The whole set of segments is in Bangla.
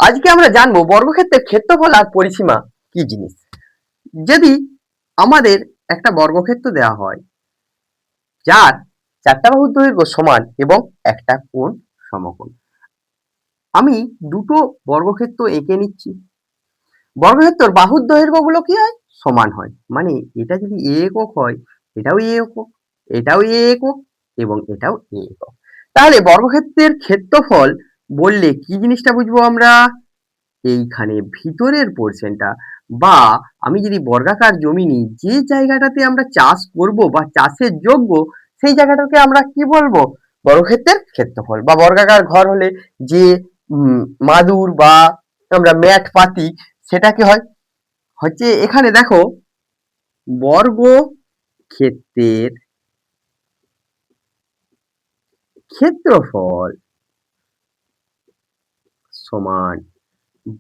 আজকে আমরা জানবো বর্গক্ষেত্রের ক্ষেত্রফল আর পরিসীমা কি জিনিস। যদি আমাদের একটা বর্গক্ষেত্র দেওয়া হয় যার চারটা বাহুর দৈর্ঘ্য সমান এবং একটা কোণ সমকোণ, আমি দুটো বর্গক্ষেত্র এঁকে নিচ্ছি। বর্গক্ষেত্রের বাহুর দৈর্ঘ্যগুলো কি হয়? সমান হয়। মানে এটা যদি এ একক হয়, এটাও এ একক, এটাও এ একক এবং এটাও এ একক। তাহলে বর্গক্ষেত্রের ক্ষেত্রফল বললে কি জিনিসটা বুঝবো আমরা? এইখানে ভিতরের পোর্শনটা, বা আমি যদি বর্গাকার জমি নিই, যে জায়গাটাতে আমরা চাষ করব বা চাষের যোগ্য, সেই জায়গাটাকে আমরা কি বলবো? বর্গক্ষেত্রের ক্ষেত্রফল। বা বর্গাকার ঘর হলে যে মাদুর বা আমরা ম্যাট পাতি, সেটা কি হয়? হচ্ছে এখানে দেখো বর্গক্ষেত্রের ক্ষেত্রফল সমান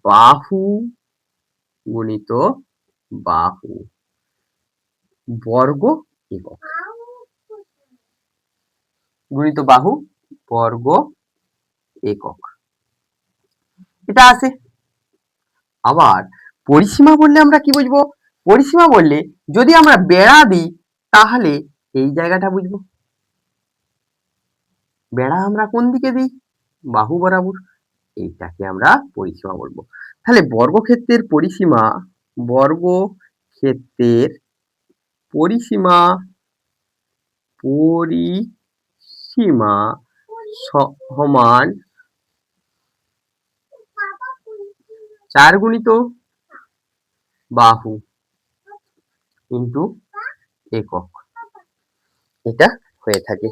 বাহু গুণিত বাহু বর্গ একক গুণিত বাহু বর্গ একক, এটা আছে। আবার পরিসীমা বললে আমরা কি বুঝবো? পরিসীমা বললে যদি আমরা বেড়া দিই তাহলে এই জায়গাটা বুঝবো। বেড়া আমরা কোন দিকে দিই? বাহু বরাবর। এইটাকে আমরা পরিসীমা বলবো। তাহলে বর্গক্ষেত্রের পরিসীমা, বর্গক্ষেত্রের পরিসীমা পরিসীমা সমান 4 গুণিত বাহু ইন্টু একক, এটা হয়ে থাকে।